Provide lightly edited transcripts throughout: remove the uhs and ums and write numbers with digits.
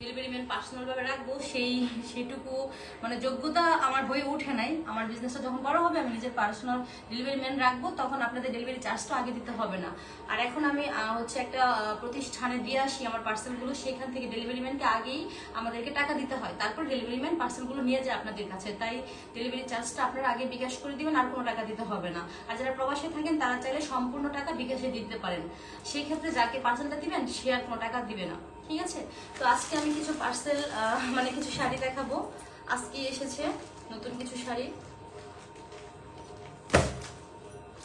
Delivery man personal ভাবে রাখবো সেইটুকু মানে যোগ্যতা আমার হয়ে ওঠে নাই। আমার বিজনেসটা যখন বড় হবে আমি নিজের পার্সোনাল ডেলিভারি ম্যান রাখবো, তখন আপনাদের ডেলিভারি চার্জটা আগে দিতে হবে না। আর এখন আমি হচ্ছে একটা প্রতিষ্ঠানে দিয়ে আসি আমার পার্সেলগুলো, সেখান থেকে ডেলিভারি ম্যানকে আগেই আমাদেরকে টাকা দিতে হয়, তারপর ডেলিভারি ম্যান পার্সেলগুলো নিয়ে যায় আপনাদের কাছে। তাই ডেলিভারি চার্জটা আপনারা আগে বিকাশ করে দিবেন, আর কোনো টাকা দিতে হবে না। আর যারা প্রবাসে থাকেন তারা চাইলে সম্পূর্ণ টাকা বিকাশে দিতে পারেন। সেই ক্ষেত্রে যাকে পার্সেলটা দিবেন সে আর কোনো টাকা দিবে না, ঠিক আছে? তো আজকে আমি কিছু পার্সেল মানে কিছু শাড়ি দেখাবো। আজকে এসেছে নতুন কিছু শাড়ি,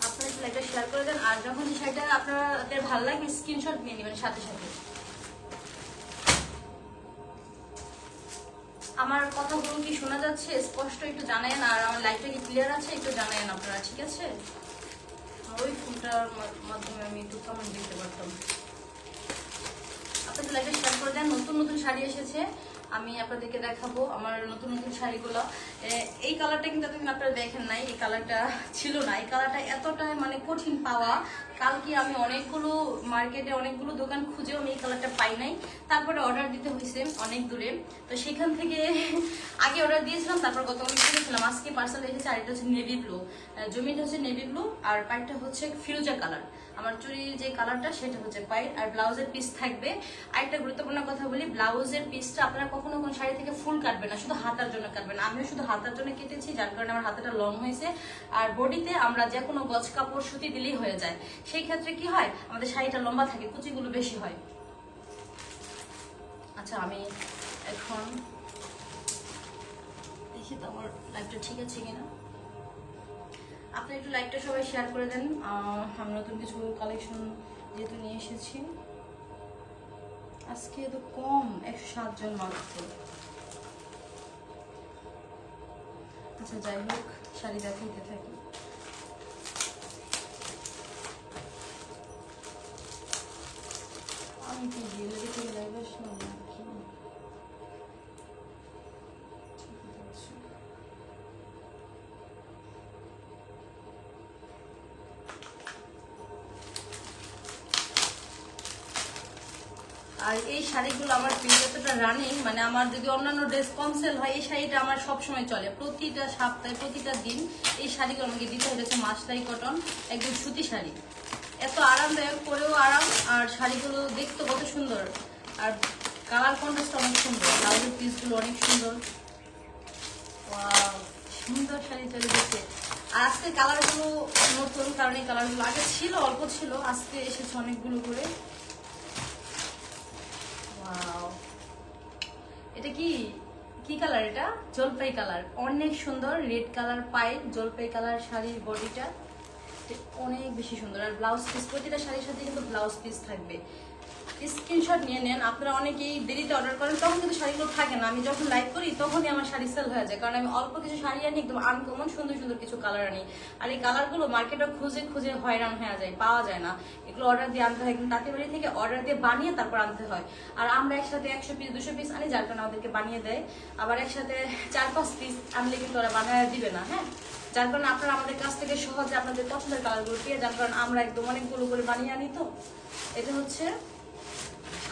আপনারা একটু লাইকটা শেয়ার করে দেন। আর যখন এই শাড়িটা আপনাদের ভালো লাগবে স্ক্রিনশট নিয়ে নেবেন সাথে সাথে। আমার কথাগুলো কি শোনা যাচ্ছে স্পষ্ট একটু জানায়েন, আর আমার লাইটটা কি ক্লিয়ার আছে একটু জানায়েন আপনারা, ঠিক আছে? ওই ফোনটার মাধ্যমে আমি একটু কমেন্ট দিতে পারতাম। আপনাদের লাইভে শেয়ার করে দেন। নতুন নতুন শাড়ি এসেছে, আমি আপনাদেরকে দেখাবো আমার নতুন নতুন শাড়িগুলো। এই কালারটা কিন্তু এতদিন আপনারা দেখেন নাই, এই কালারটা ছিল না। এই কালারটা এতটা মানে কঠিন পাওয়া, কালকে আমি অনেকগুলো মার্কেটে অনেকগুলো দোকান খুঁজেও আমি এই কালারটা পাই নাই। তারপরে অর্ডার দিতে হয়েছে অনেক দূরে, তো সেখান থেকে আগে অর্ডার দিয়েছিলাম, তারপর গতকাল কিনেছিলাম। আজকে পার্সেল এসেছে। আর এটা হচ্ছে নেভি ব্লু, জমিটা হচ্ছে নেভি ব্লু, আর পাইটটা হচ্ছে ফিরোজা কালার। আমার চুরির যে কালারটা সেটা হচ্ছে পাইট, আর ব্লাউজের পিস থাকবে। আরেকটা গুরুত্বপূর্ণ কথা বলি, ব্লাউজের পিসটা আপনারা কখনো কোন শাড়ি থেকে ফুল কাটবেন না, শুধু হাতার জন্য কাটবেন। আমিও শুধু হাতার জন্য কেটেছি, যার কারণে আমার হাতাটা লং হয়েছে। আর বডিতে আমরা যে কোনো গজ কাপড় সুতি দিলেই হয়ে যায়। সেই ক্ষেত্রে কি হয়, আমাদের শাড়িটা লম্বা থাকে, কুচিগুলো বেশি হয়। আচ্ছা, আমি এখন দেখি তো আমার লাইভটা ঠিক আছে কিনা। আপনি একটু লাইভটা সবাই শেয়ার করে দেন। আমি নতুন কিছু কালেকশন যেহেতু নিয়ে এসেছি। আজকে তো কম, 107 জন মাত্র। আচ্ছা, যাই হোক, শাড়ি দেখাইতে থাকি। আমি কি জুয়েলারি থেকে লাইভ আসলাম নাকি? আর এই শাড়িগুলো আমার যতটা রানিং, মানে আমার যদি অন্যান্য ড্রেস কম সেল হয়, এই শাড়িটা আমার সবসময় চলে। প্রতিটা সপ্তাহে প্রতিটা দিন এই শাড়িগুলো আমাকে দিতে হয়েছে। মাসলাই কটন, একদম সুতি শাড়ি, এত আরামদায়ক, পরেও আরাম। আর শাড়িগুলো দেখতে কত সুন্দর, আর কালার কন্ট্রাস্ট অনেক সুন্দর, ব্লাউজের পিসগুলো অনেক সুন্দর। সুন্দর শাড়ি চলে গেছে। আর আজকে কালারগুলো নতুন, কারণ এই কালারগুলো আগে ছিল, অল্প ছিল, আজকে এসেছে অনেকগুলো করে। এটা কি কি কালার? এটা জলপাই কালার, অনেক সুন্দর। রেড কালার পাই, জলপাই কালার শাড়ির বডিটা অনেক বেশি সুন্দর। আর ব্লাউজ পিস, প্রতিটা শাড়ির সাথে কিন্তু ব্লাউজ পিস থাকবে। স্ক্রিনশট নিয়ে নেন। আপনারা অনেকেই দেরিতে অর্ডার করেন, তখন কিন্তু শাড়িগুলো থাকে না। আমি যখন লাইভ করি তখনই আমার শাড়ি সেল হয়ে যায়, কারণ আমি অল্প কিছু শাড়ি আনি, একদম আনকমন সুন্দর সুন্দর কিছু কালার আনি। আর এই কালারগুলো মার্কেটে খুঁজে খুঁজে হয়রান হয়ে যায়, পাওয়া যায় না। এগুলো অর্ডার দিয়ে আনতে হয়, কিন্তু তাঁতিবাড়ি থেকে অর্ডার দিয়ে বানিয়ে তারপর আনতে হয়। আর আমরা একসাথে 100 পিস 200 পিস আনি, যার কারণে আমাদেরকে বানিয়ে দেয়। আবার একসাথে 4-5 পিস আনলে কিন্তু ওরা বানিয়ে দিবে না, হ্যাঁ। যার কারণে আপনারা আমাদের কাছ থেকে সহজে আপনাদের পছন্দের কালারগুলো পেয়ে, যার কারণে আমরা একদম অনেকগুলো করে বানিয়ে আনি। তো এটা হচ্ছে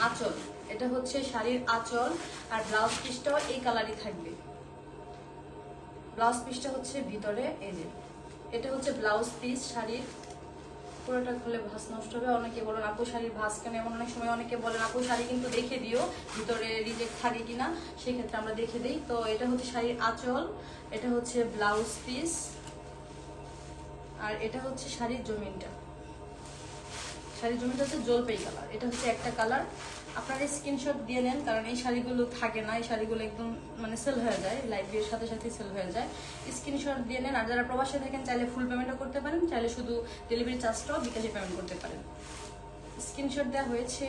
আঁচল, এটা হচ্ছে শাড়ির আঁচল। আর ব্লাউজ পিসটাও এই কালারই থাকবে। ব্লাউজ পিসটা হচ্ছে ভিতরে এই যে, এটা হচ্ছে ব্লাউজ পিস শাড়ির। পুরোটা খুলে ভাঁজ নষ্ট হবে। অনেকে বলেন আপু শাড়ির ভাঁজ কেন, এমন অনেক সময় অনেকে বলেন আপু শাড়ি কিন্তু দেখে দিও ভিতরে রিজেক্ট থাকে কিনা, সেক্ষেত্রে আমরা দেখে দিই। তো এটা হচ্ছে শাড়ির আঁচল, এটা হচ্ছে ব্লাউজ পিস, আর এটা হচ্ছে শাড়ির জমিনটা। শাড়ির জমিটা হচ্ছে জলপাই কালার, এটা হচ্ছে একটা কালার। আপনারা স্ক্রিনশট দিয়ে নেন, কারণ এই শাড়িগুলো থাকে না, এই শাড়িগুলো একদম মানে সেল হয়ে যায়, লাইভের সাথে সাথে সেল হয়ে যায়। স্ক্রিনশট দিয়ে নেন। আর যারা প্রবাসে থাকেন চাইলে ফুল পেমেন্টও করতে পারেন, চাইলে শুধু ডেলিভারি চার্জটাও বিকাশে পেমেন্ট করতে পারেন। স্ক্রিনশট দেওয়া হয়েছে।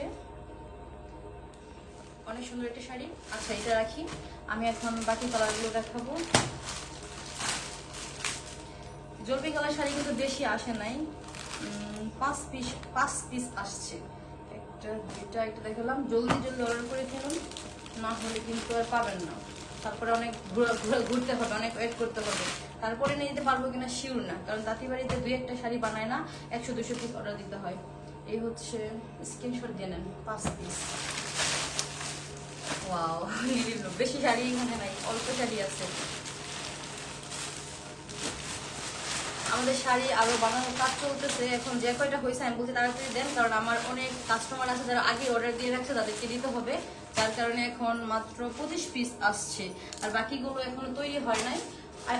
অনেক সুন্দর একটা শাড়ি। আচ্ছা, এটা রাখি, আমি এখন বাকি কালারগুলো দেখাবো। জলপাই কালার শাড়ি কিন্তু বেশি আসে নাই, 5 পিস আসছে। একটা দেখালাম, জলদি জলদি অর্ডার করে ফেলুন, না হলে কিন্তু আর পাবেন না। তারপরে অনেক ঘুরতে হবে, অনেক ওয়েট করতে হবে, তারপরে নিয়ে যেতে পারবো কিনা শিওর না, কারণ তাঁতিবাড়িতে 2-1টা শাড়ি বানায় না, 100-200 পিস অর্ডার দিতে হয়। এই হচ্ছে স্ক্রিনশট দিয়ে নেন, 5 পিস। Wow, navy blue. বেশি শাড়ি এখানে নাই, অল্প শাড়ি আছে। আমাদের শাড়ি আরো বানানোর কাজ চলতেছে, এখন যে কয়টা হয়েছে আমি বলছি তাড়াতাড়ি দেন, কারণ আমার অনেক কাস্টমার আছে যারা আগে অর্ডার দিয়ে রাখছে, তাদেরকে দিতে হবে। যার কারণে এখন মাত্র 25 পিস আসছে, আর বাকিগুলো এখনো তৈরি হয় নাই,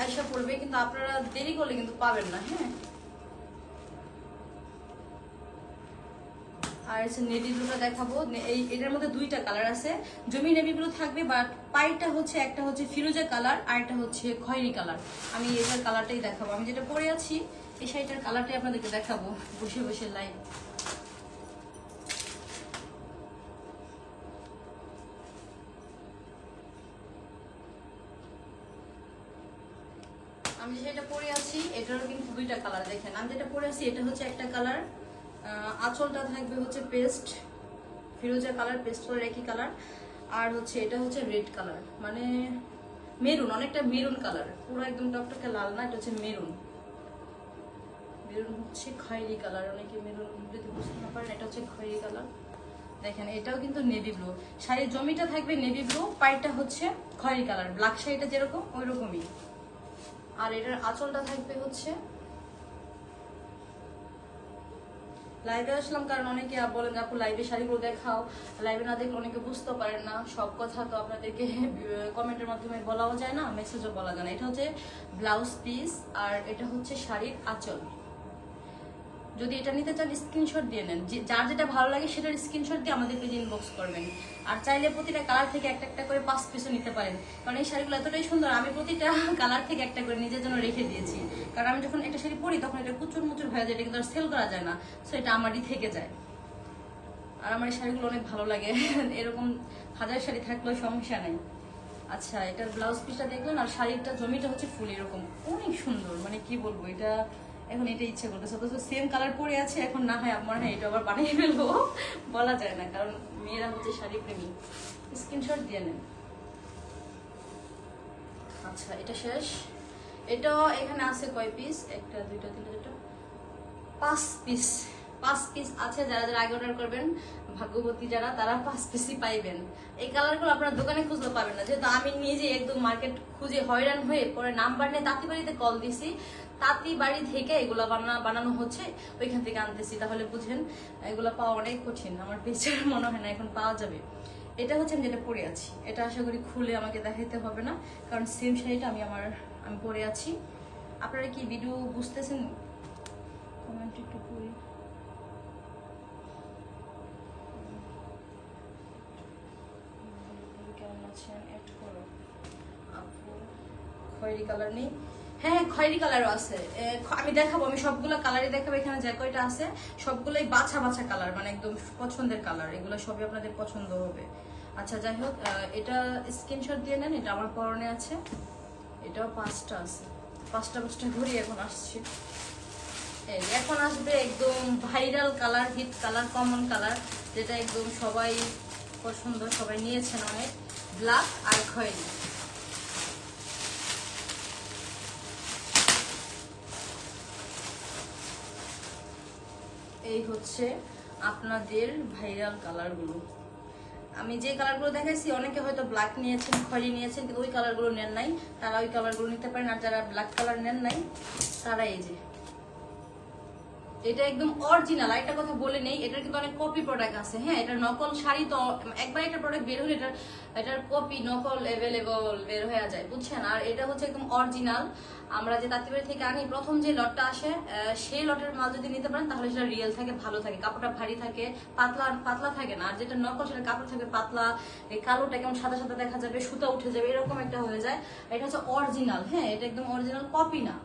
আশা করবে, কিন্তু আপনারা দেরি করলে কিন্তু পাবেন না। হ্যাঁ, আর নেভি ব্লুটা দেখাবো। এটার মধ্যে দুইটা কালার আছে, জমি নেভি ব্লু থাকবে, বাট পাইটা হচ্ছে একটা হচ্ছে ফিরোজা কালার আর একটা হচ্ছে খয়েরি কালার। আমি এটার কালারটাই দেখাবো, আমি যেটা পরে আছি এই শাড়িটার কালারটাই আপনাদেরকে দেখাবো বসে বসে লাইভ। আমি যেটা পরে আছি এটারও কিন্তু দুইটা কালার দেখেন। আমি যেটা পরে আছি এটা হচ্ছে একটা কালার, আঁচলটা থাকবে হচ্ছে পেস্ট ফিরোজা কালার, পেস্ট কালার একই কালার, আর হচ্ছে এটা হচ্ছে রেড কালার, মানে মেরুন, অনেকটা মেরুন কালার, পুরো একদম টকটকে লাল না, এটা হচ্ছে মেরুন। মেরুন হচ্ছে খয়েরি কালার, অনেকে মেরুন যদি বুঝতে না পারেন, এটা হচ্ছে খয়েরি কালার। দেখেন এটাও কিন্তু নেভি ব্লু, শাড়ির জমিটা থাকবে নেভি ব্লু, পাইটা হচ্ছে খয়েরি কালার, ব্ল্যাক শাড়িটা যেরকম ওই রকমই। আর এটার আঁচলটা থাকবে হচ্ছে, লাইভে আসলাম কারণ অনেকে বলেন আপু লাইভে শাড়িগুলো দেখাও, লাইভে না দেখলে অনেকে বুঝতে পারেন না সব কথা, তো আপনাদেরকে কমেন্টের মাধ্যমে বলাও যায় না, মেসেজও বলা যায় না। এটা হচ্ছে ব্লাউজ পিস আর এটা হচ্ছে শাড়ির আঁচল। যদি এটা নিতে চান স্ক্রিনশট দিয়ে নেন, যার যেটা ভালো লাগে সেটার স্ক্রিনশট দিয়ে আমাদেরকে ইনবক্স করবেন। আর চাইলে প্রতিটা কালার থেকে একটা একটা করে 5 পিসও নিতে পারেন, কারণ এই শাড়িগুলো এতটাই সুন্দর, আমি প্রতিটা কালার থেকে একটা করে নিজের জন্য রেখে দিয়েছি। কারণ আমি যখন একটা শাড়ি পরি তখন এটা কুচুর মুচুর হয়ে যায়, এটা কিন্তু আর সেল করা যায় না, সো এটা আমারই থেকে যায়। আর আমার এই শাড়িগুলো অনেক ভালো লাগে, এরকম হাজার শাড়ি থাকলেও সমস্যা নেই। আচ্ছা, এটার ব্লাউজ পিসটা দেখলেন, আর শাড়িটা জমিটা হচ্ছে ফুল এরকম, অনেক সুন্দর, মানে কি বলবো, এটা এখন এটা ইচ্ছে করতেছে, অথচ সেম কালার পরে আছে, এখন না হয় আমার এটা আবার বানিয়ে ফেলবো, বলা যায় না, কারণ মেয়েরা হচ্ছে শাড়ি প্রেমী। স্ক্রিনশট দিয়ে নেন। আচ্ছা, এটা শেষ। এটা এখানে আছে কয় পিস, একটা দুইটা তিনটা চারটা 5 পিস, 5 পিস আছে। যারা যারা আগে অর্ডার করবেন, ভাগ্যবতী যারা, তারা 5 পিসই পাইবেন। এই কালারগুলো আপনার দোকানে খুঁজলে পাবেন না, যেহেতু আমি নিজে একদম মার্কেট খুঁজে হয়রান হয়ে পরে নাম্বার নিয়ে তাঁতিবাড়িতে কল দিছি, তাঁতিবাড়ি থেকে এগুলো বানানো হচ্ছে, ওইখান থেকে আনতেছি। তাহলে বুঝেন এগুলো পাওয়া অনেক কঠিন, আমার বেচার মনে হয় না এখন পাওয়া যাবে। এটা হচ্ছে আমি যেটা পরে আছি, এটা আশা করি খুলে আমাকে দেখাইতে হবে না, কারণ সেম শাড়িটা আমি পরে আছি। আপনারা কি ভিডিও বুঝতেছেন? কমেন্ট একটু করি। কেমন আছেন এড করো আপু। খয়েরি কালার নেই? হ্যাঁ, খয়েরি কালারও আছে, আমি দেখাবো, আমি সবগুলো কালারই দেখাবো। এখানে যে কয়টা আছে সবগুলোই বাছা বাছা কালার, মানে একদম পছন্দের কালার, এগুলো সবই আপনাদের পছন্দ হবে। আচ্ছা, যাই হোক, এটা স্ক্রিনশট দিয়ে নেন, এটা আমার পরনে আছে, এটাও 5টা আছে, 5টা ঘুরি এখন আসছে। এখন আসবে একদম viral colour, hit colour, common colour, যেটা একদম সবাই পছন্দ, সবাই নিয়েছেন অনেক, ব্ল্যাক আর খয়েরি। এই হচ্ছে আপনাদের ভাইরাল কালারগুলো। আমি যে কালারগুলো দেখাইছি, অনেকে হয়তো ব্ল্যাক নিয়েছেন, খয়েরি নিয়েছেন, কিন্তু ওই কালারগুলো নেন নাই, তারা ওই কালারগুলো নিতে পারেন। আর যারা ব্ল্যাক কালার নেন নাই তারা এই যে, এটা একদম অরিজিনাল। একটা কথা বলে নেই, এটার কিন্তু অনেক কপি প্রোডাক্ট আছে। হ্যাঁ, এটা নকল শাড়ি তো একবার একটা প্রোডাক্ট বের হলে এটার কপি নকল অ্যাভেলেবল বের হয়ে যায়, বুঝছেন। আর এটা হচ্ছে একদম অরিজিনাল। আমরা যে তাঁতিবাড়ি থেকে আনি, প্রথম যে লটটা আসে সেই লটের মাল যদি নিতে পারেন তাহলে সেটা রিয়েল থাকে, ভালো থাকে, কাপড়টা ভারী থাকে, পাতলা থাকে না। আর যেটা নকল সেটা কাপড় থাকে পাতলা, এই কালোটা কেমন সাদা সাদা দেখা যাবে, সুতা উঠে যাবে, এরকম একটা হয়ে যায়। এটা হচ্ছে অরিজিনাল। হ্যাঁ, এটা একদম অরিজিনাল, কপি না।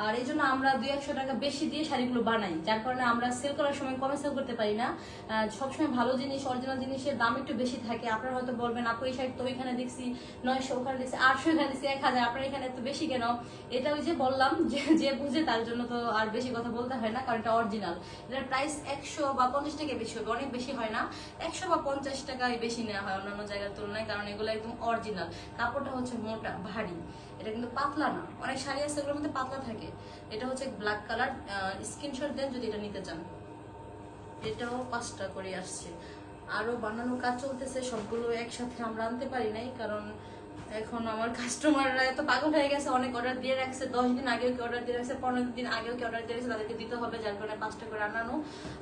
আর এই জন্য আমরা 200-100 টাকা বেশি দিয়ে শাড়িগুলো বানাই, যার কারণে আমরা সেল করার সময় কমে সেল করতে পারি না। সবসময় ভালো জিনিস, অরিজিনাল জিনিসের দাম একটু বেশি থাকে। আপনারা হয়তো বলবেন আপু এই শাড়ি তো ওইখানে দেখছি 900, ওখানে দেখছি 800, এখানে দেখছি 1000, আপনার এখানে এত বেশি কেন? এটা ওই যে বললাম, যে বুঝে তার জন্য তো আর বেশি কথা বলতে হয় না, কারণ এটা অরিজিনাল। এটার প্রাইস 100 বা 50 টাকা বেশি হবে, অনেক বেশি হয় না, 100 বা 50 টাকায় বেশি নেওয়া হয় অন্যান্য জায়গার তুলনায়, কারণ এগুলো একদম অরিজিনাল। কাপড়টা হচ্ছে মোটা ভারী, এটা কিন্তু পাতলা না। অনেক শাড়ি আছে এগুলোর মধ্যে পাতলা থাকে। এটা হচ্ছে ব্ল্যাক কালার, স্ক্রিনশট দেন যদি এটা নিতে চান। এটাও 5টা করে আসছে। আরো বানানোর কাজ চলতেছে, সবগুলো একসাথে আমরা আনতে পারি নাই, কারণ এখন আমার কাস্টমাররা এত পাগল হয়ে গেছে, অনেক অর্ডার দিয়ে রাখছে, 10 দিন আগেও কি অর্ডার দিয়ে রাখছে, 15 দিন আগেও কি অর্ডার দিয়ে রাখছে, তাদেরকে দিতে হবে, যার কারণে 5টা করে আনানো।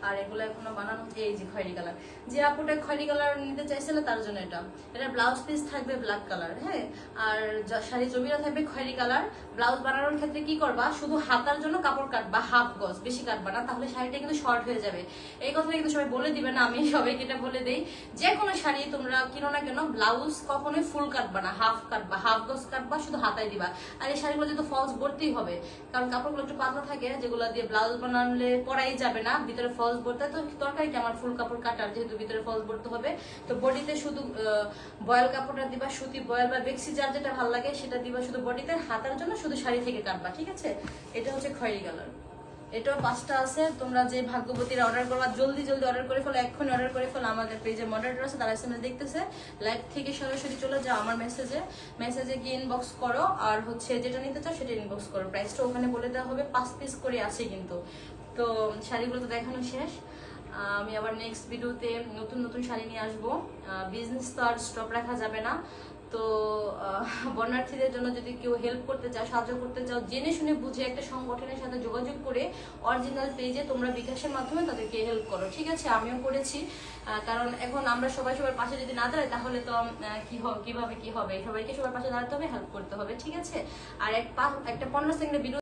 আর এগুলো এখনো বানানো হচ্ছে। এই যে খয়েরি কালার, যে আপুটা খয়েরি কালার নিতে চাইছিল তার জন্য এটা ব্লাউজ পিস থাকবে ব্ল্যাক কালার, হ্যাঁ। আর শাড়ি জমিরা থাকবে খয়েরি কালার। ব্লাউজ বানানোর ক্ষেত্রে কি করবা, শুধু হাতার জন্য কাপড় কাটবা হাফ গজ, বেশি কাটবা না, তাহলে শাড়িটা কিন্তু শর্ট হয়ে যাবে। এই কথাটা কিন্তু সবাই বলে দিবে না, আমি সবাইকে এটা বলে দেই। যে কোনো শাড়ি তোমরা কিনো না কেন, ব্লাউজ কখনোই ফুল কাটবা না, হাফ কাটবা, হাফ গজ কাটবা, শুধু হাতায় দিবা। আর এই শাড়িগুলো যেহেতু ফলস ভরতেই হবে, কারণ কাপড়গুলো একটু পাতলা থাকে, যেগুলো দিয়ে ব্লাউজ বানালে পরাই যাবে না, ভিতরে ফলস ভরতে, তো দরকার কি আমার ফুল কাপড় কাটার, যেহেতু ভিতরে ফলস ভরতে হবে। তো বডিতে শুধু বয়েল কাপড়টা দিবা, সুতি বয়েল বা বেক্সি, যার যেটা ভালো লাগে সেটা দিবা শুধু বডিতে। হাতার জন্য শুধু শাড়ি থেকে কাটবা, ঠিক আছে। এটা হচ্ছে খয়েরি কালার, এটাও 5টা আছে। তোমরা যে ভাগ্যবতীরা অর্ডার করবা, জলদি জলদি অর্ডার করে ফেলো, এক্ষুনি অর্ডার করে ফেলো। আমাদের পেজে মডারেটর আছে, তারা এসএমএস দেখতেছে, লাইভ থেকে সরাসরি চলে যাও আমার মেসেজে গিয়ে ইনবক্স করো, আর হচ্ছে যেটা নিতে চাও সেটা ইনবক্স করো। প্রাইসটা ওখানে বলে দেওয়া হবে, 5 পিস করে আছে কিন্তু। তো শাড়িগুলো তো দেখানো শেষ, আমি আবার নেক্সট ভিডিওতে নতুন নতুন শাড়ি নিয়ে আসবো। বিজনেস তো আর স্টপ রাখা যাবে না। তো বর্ণার্থীদের জন্য যদি কেউ হেল্প করতে চাও, সাহায্য করতে চাও, জেনে শুনে বুঝে একটা সংগঠনের সাথে যোগাযোগ করে অরিজিনাল পেজে তোমরা বিকাশের মাধ্যমে তাদেরকে হেল্প করো, ঠিক আছে। আমিও করেছি, কারণ এখন আমরা সবাই সবার পাশে যদি না দাঁড়াই তাহলে তো কিভাবে কি হবে, সবাইকে সবার পাশে দাঁড়াতে হবে, হেল্প করতে হবে, ঠিক আছে। আর একটা 15 সেকেন্ডের ভিডিও